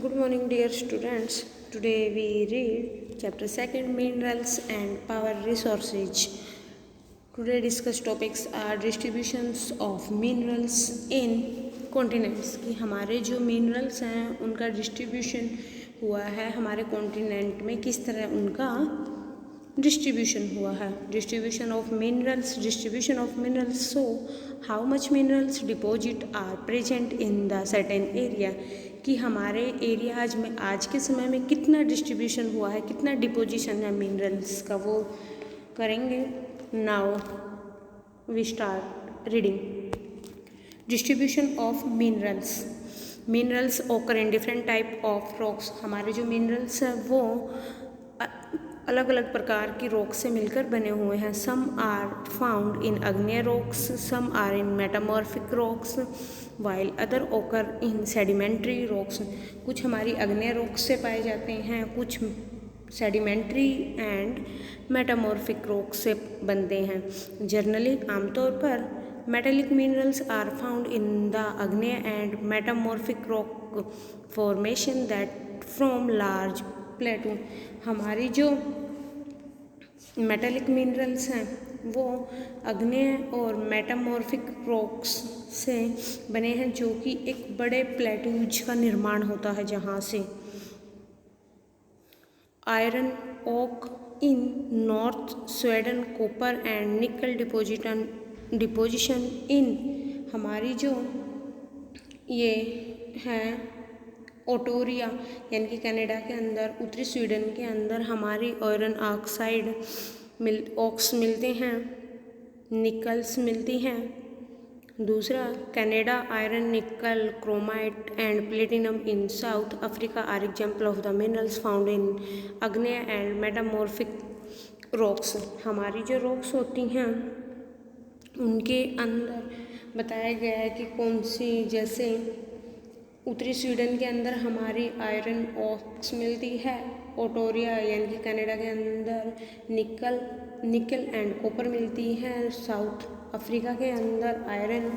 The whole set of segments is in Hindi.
Good morning, dear students. Today we read chapter 2 Minerals and Power Resources. Today discuss topics are distributions of minerals in continents कि हमारे जो minerals हैं उनका distribution हुआ है हमारे continent में किस तरह उनका distribution हुआ है. Distribution of minerals. So how much minerals deposit are present in the certain area कि हमारे एरियाज में आज के समय में कितना डिस्ट्रीब्यूशन हुआ है, कितना डिपोजिशन है मिनरल्स का, वो करेंगे. Now we start reading. Distribution of minerals occur in different type of rocks. हमारे जो मिनरल्स हैं वो अलग अलग प्रकार की रॉक से मिलकर बने हुए हैं. सम आर फाउंड इन आग्नेय rocks, some are in metamorphic rocks, while other occur in sedimentary rocks. कुछ हमारी आग्नेय रॉक्स से पाए जाते हैं, कुछ सेडिमेंट्री एंड मेटामॉर्फिक रॉक्स से बनते हैं. जनरली आमतौर पर metallic minerals are found in the आग्नेय and metamorphic rock formation that from large plateau. हमारी जो मेटेलिक मिनरल्स हैं वो आग्नेय और मेटामॉर्फिक रॉक्स से बने हैं जो कि एक बड़े प्लेटूज का निर्माण होता है जहाँ से. Iron ore in north Sweden, copper and nickel deposition in हमारी जो ये हैं ओटोरिया यानी कि कनाडा के अंदर, उत्तरी स्वीडन के अंदर हमारी आयरन ऑक्साइड ऑक्स मिलते हैं, निकल्स मिलती हैं. दूसरा Canada iron, nickel, chromite and platinum in South Africa are example of the minerals found in आग्नेय एंड मेटामॉर्फिक रॉक्स. हमारी जो रॉक्स होती हैं उनके अंदर बताया गया है कि कौन सी, जैसे उत्तरी स्वीडन के अंदर हमारी आयरन ऑक्स मिलती है, ओटोरिया यानी कि कनाडा के अंदर निकल एंड कॉपर मिलती है, साउथ अफ्रीका के अंदर आयरन,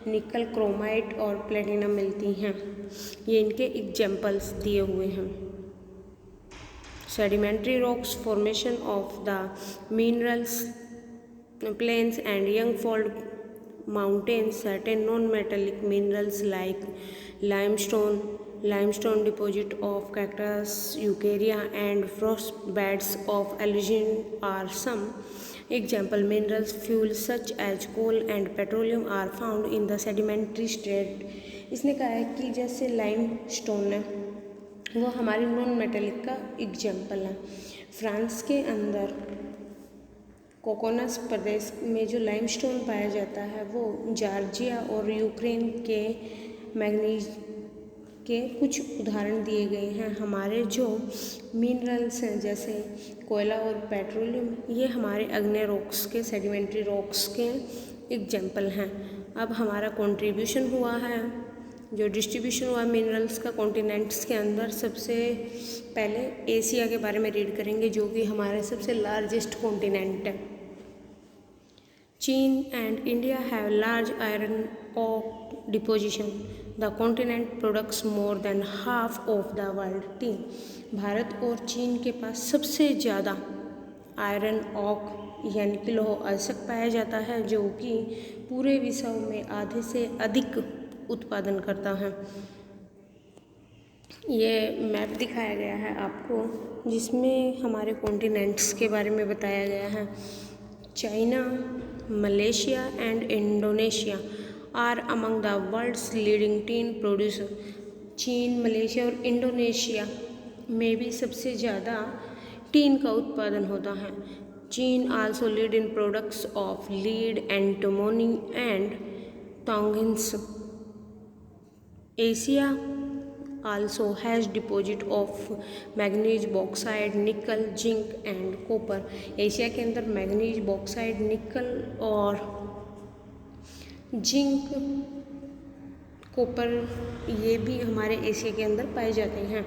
निकल, क्रोमाइट और प्लेटिनम मिलती हैं. ये इनके एग्जाम्पल्स दिए हुए हैं. Sedimentary rocks formation of the minerals plains and young fold mountains. Certain non-metallic minerals like limestone deposit of cactus, eukarya and frost beds of alluvium are some example. Minerals fuels such as coal and petroleum are found in the sedimentary state. इसने कहा है कि जैसे लाइमस्टोन है वो हमारी नॉन मेटेलिक का एग्जाम्पल है. फ्रांस के अंदर कोकोनस प्रदेश में जो लाइमस्टोन पाया जाता है वो जॉर्जिया और यूक्रेन के मैग्नीज के कुछ उदाहरण दिए गए हैं. हमारे जो मिनरल्स हैं जैसे कोयला और पेट्रोलियम, ये हमारे आग्नेय रॉक्स के, सेडिमेंट्री रॉक्स के एग्जाम्पल हैं. अब हमारा कंट्रीब्यूशन हुआ है, जो डिस्ट्रीब्यूशन हुआ मिनरल्स का कॉन्टिनेंट्स के अंदर. सबसे पहले एशिया के बारे में रीड करेंगे जो कि हमारा सबसे लार्जेस्ट कॉन्टिनेंट है. चीन and India have large iron ore deposition. The continent products more than half of the world टी. भारत और चीन के पास सबसे ज़्यादा आयरन ओक यानी कि लौह आयस्क पाया जाता है जो कि पूरे विश्व में आधे से अधिक उत्पादन करता है. ये मैप दिखाया गया है आपको जिसमें हमारे कॉन्टिनेंट्स के बारे में बताया गया है. China, Malaysia and Indonesia are among the world's leading tin producer. चीन, मलेशिया और इंडोनेशिया में भी सबसे ज़्यादा टीन का उत्पादन होता है. चीन also lead in products of lead, antimony and tungsten. Asia also has deposit of manganese, bauxite, nickel, zinc and copper. Asia के अंदर मैग्नीज, बॉक्साइड, निकल और जिंक कॉपर, ये भी हमारे एशिया के अंदर पाए जाते हैं।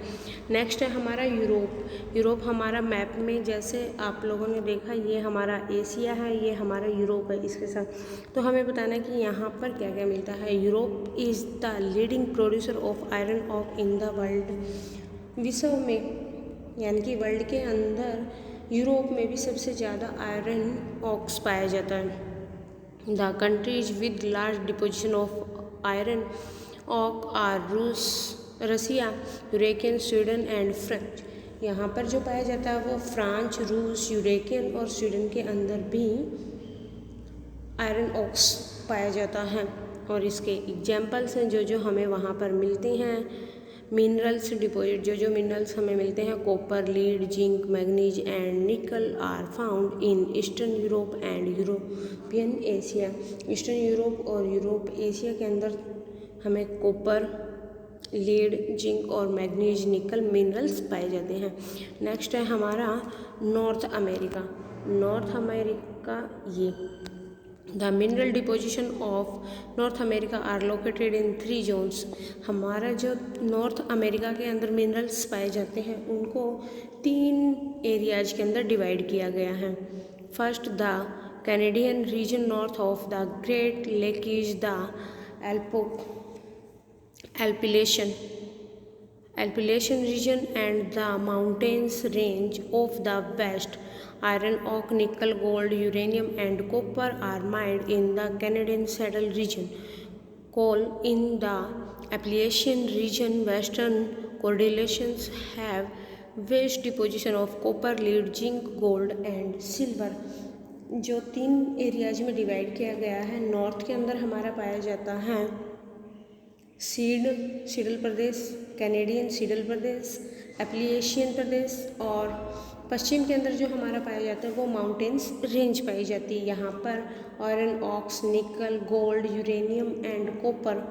नेक्स्ट है हमारा यूरोप। यूरोप हमारा मैप में जैसे आप लोगों ने देखा, ये हमारा एशिया है, ये हमारा यूरोप है इसके साथ। तो हमें बताना है कि यहाँ पर क्या क्या मिलता है। Europe is the leading producer of iron ऑक इन द वर्ल्ड। विश्व में यानी कि वर्ल्ड के अंदर यूरोप में भी सबसे ज़्यादा आयरन ऑक्स पाया जाता है। The countries with large deposition of iron ऑक आर रूस, रसिया, यूरेकियन, स्वीडन एंड फ्रेंच। यहाँ पर जो पाया जाता है वो फ्रांस, रूस, यूरेकियन और स्वीडन के अंदर भी आयरन ऑक्स पाया जाता है। और इसके एग्जाम्पल्स हैं जो जो हमें वहाँ पर मिलते हैं। मिनरल्स डिपॉजिट, जो जो मिनरल्स हमें मिलते हैं, copper, lead, zinc, manganese and nickel are found in Eastern Europe and European Asia. Eastern Europe और यूरोप एशिया के अंदर हमें कॉपर, लीड, जिंक और मैग्नीज, निकल मिनरल्स पाए जाते हैं। नेक्स्ट है हमारा नॉर्थ अमेरिका। नॉर्थ अमेरिका, ये the mineral deposition of North America are located in 3 zones. हमारा जो नॉर्थ अमेरिका के अंदर मिनरल्स पाए जाते हैं उनको 3 एरियाज के अंदर डिवाइड किया गया है। First, the Canadian region north of the Great Lake is the Appalachian region and the mountains range of the west. Iron, oak, nickel, gold, uranium and copper are mined in the Canadian Saddle region. Coal in the Appalachian region, western correlations have vast deposition of copper, lead, zinc, gold and silver. जो 3 एरियाज में डिवाइड किया गया है, नॉर्थ के अंदर हमारा पाया जाता है सीडल प्रदेश, कैनेडियन सीडल प्रदेश, एप्लिएशियन प्रदेश, और पश्चिम के अंदर जो हमारा पाया जाता है वो माउंटेन्स रेंज पाई जाती है। यहाँ पर आयरन, ऑक्स, निकल, गोल्ड, यूरेनियम एंड कॉपर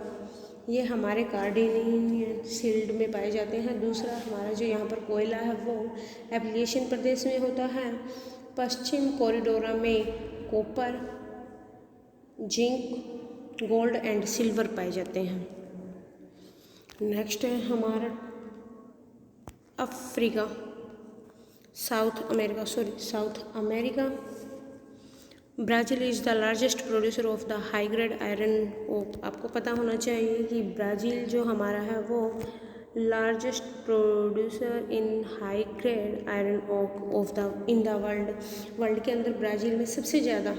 ये हमारे कार्डिनियन सील्ड में पाए जाते हैं। दूसरा हमारा जो यहाँ पर कोयला है वो एप्लिएशियन प्रदेश में होता है। पश्चिम कॉरिडोरा में copper, zinc, gold and silver पाए जाते हैं। नेक्स्ट है हमारा Africa, South America. Brazil is the largest producer of the high grade iron ore. आपको पता होना चाहिए कि ब्राज़ील जो हमारा है वो largest producer in high grade iron ore of the in the world के अंदर ब्राज़ील में सबसे ज़्यादा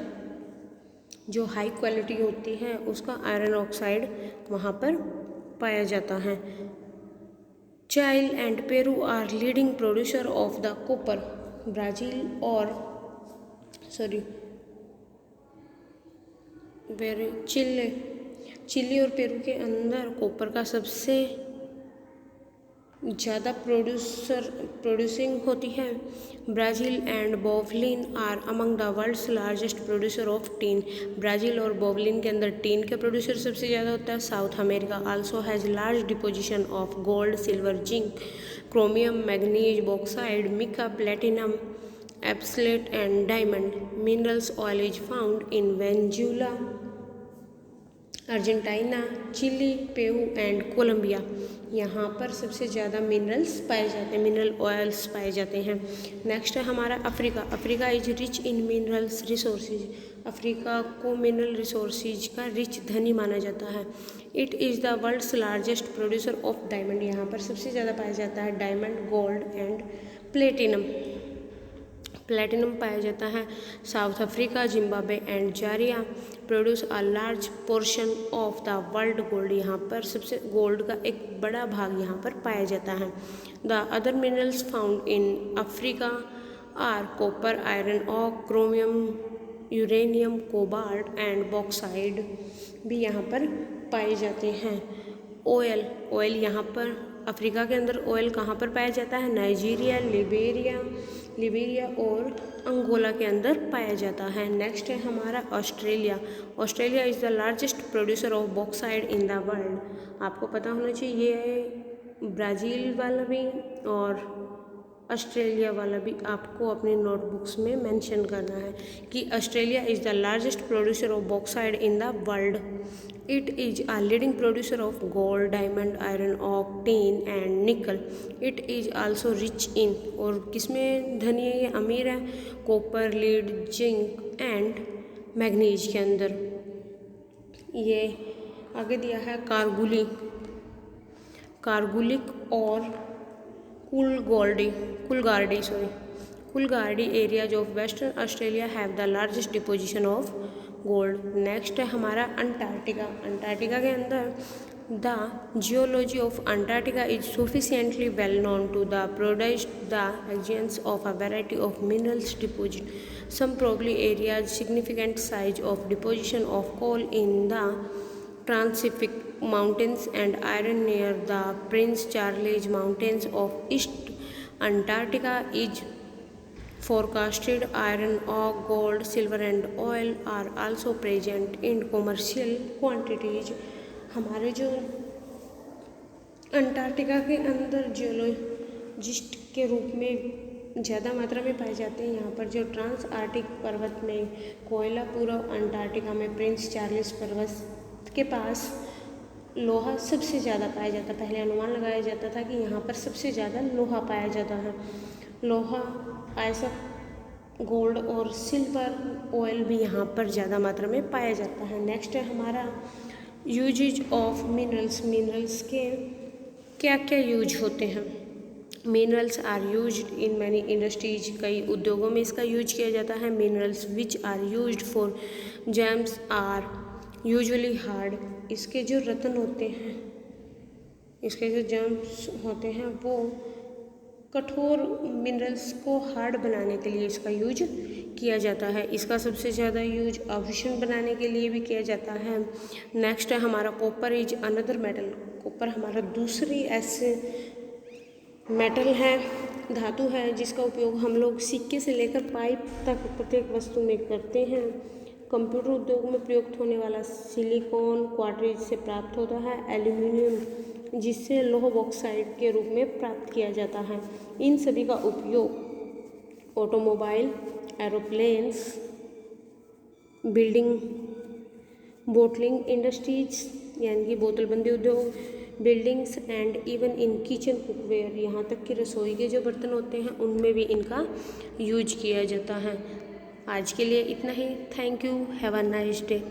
जो हाई क्वालिटी होती है उसका आयरन ऑक्साइड वहाँ पर पाया जाता है। Chile and Peru are leading producer of the copper. Brazil और चिली और पेरू के अंदर कॉपर का सबसे ज़्यादा प्रोड्यूसिंग होती है। Brazil and Bolivia are among the world's largest producer of tin. Brazil और बोवलिन के अंदर टीन का प्रोड्यूसर सबसे ज़्यादा होता है। South America also has large deposition of gold, silver, zinc, chromium, manganese, bauxite, mica, platinum, asphalt and diamond. Minerals oil is found in Venezuela, Argentina, Chile, Peru and Colombia. यहाँ पर सबसे ज़्यादा मिनरल्स पाए जाते हैं, मिनरल ऑयल्स पाए जाते हैं। नेक्स्ट है हमारा Africa. Africa is rich in minerals resources. Africa को मिनरल रिसोर्सेज का रिच धनी माना जाता है। It is the world's largest producer of diamond. यहाँ पर सबसे ज़्यादा पाया जाता है डायमंड, गोल्ड एंड प्लेटिनम पाया जाता है। South Africa, Zimbabwe and Zaire produce a large portion of the world gold. यहाँ पर सबसे गोल्ड का एक बड़ा भाग यहाँ पर पाया जाता है। The other minerals found in Africa are copper, iron, ore, chromium, uranium, cobalt and bauxite भी यहाँ पर पाए जाते हैं। ऑयल यहाँ पर अफ्रीका के अंदर ऑयल कहाँ पर पाया जाता है? नाइजीरिया, लिबेरिया और अंगोला के अंदर पाया जाता है। नेक्स्ट है हमारा Australia. Australia is the largest producer of bauxite in the world. आपको पता होना चाहिए ये ब्राज़ील वाला भी और ऑस्ट्रेलिया वाला भी आपको अपने नोटबुक्स में मेंशन करना है कि Australia is the largest producer of bauxite in the world. It is a leading producer of gold, diamond, iron ore, tin and nickel. It is also rich in, और किसमें धनी है ये, अमीर है, copper, lead, zinc and manganese के अंदर। ये आगे दिया है कारगुलिक और Coolgardie areas of Western Australia have the largest deposition of gold. Next है हमारा अंटार्कटिका के अंदर the geology of Antarctica is sufficiently well known to the produce the existence of a variety of minerals deposit some probably areas significant size of deposition of coal in the Transpacific Mountains and iron near the Prince Charles Mountains of East Antarctica is forecasted. Iron ore, gold, silver and oil are also present in commercial quantities. हमारे जो अंटार्कटिका के अंदर जियोलॉजिस्ट के रूप में ज़्यादा मात्रा में पाए जाते हैं। यहाँ पर जो ट्रांस आर्कटिक पर्वत में कोयला, पूर्व अंटार्कटिका में प्रिंस चार्ल्स पर्वत के पास लोहा सबसे ज़्यादा पाया जाता। पहले अनुमान लगाया जाता था कि यहाँ पर सबसे ज़्यादा लोहा पाया जाता है। लोहा, ऐसा गोल्ड और सिल्वर, ऑयल भी यहाँ पर ज़्यादा मात्रा में पाया जाता है। नेक्स्ट है हमारा यूजेज ऑफ मिनरल्स के क्या क्या यूज होते हैं। Minerals are used in many industries, कई उद्योगों में इसका यूज किया जाता है। Minerals which are used for gems are usually hard, इसके जो रत्न होते हैं, इसके जो जेम्स होते हैं वो कठोर मिनरल्स को हार्ड बनाने के लिए इसका यूज किया जाता है। इसका सबसे ज़्यादा यूज आभूषण बनाने के लिए भी किया जाता है। नेक्स्ट है हमारा copper is another metal. Copper हमारा दूसरी ऐसे मेटल है, धातु है, जिसका उपयोग हम लोग सिक्के से लेकर पाइप तक प्रत्येक वस्तु में करते हैं। कंप्यूटर उद्योग में प्रयुक्त होने वाला सिलिकॉन क्वार्ट्ज से प्राप्त होता है। एल्यूमिनियम, जिससे लौह बॉक्साइड के रूप में प्राप्त किया जाता है। इन सभी का उपयोग automobile, aeroplanes, building, bottling industries यानी कि बोतलबंदी उद्योग, buildings and even in kitchen cookware, यहाँ तक कि रसोई के जो बर्तन होते हैं उनमें भी इनका यूज किया जाता है। आज के लिए इतना ही। Thank you, have a nice day.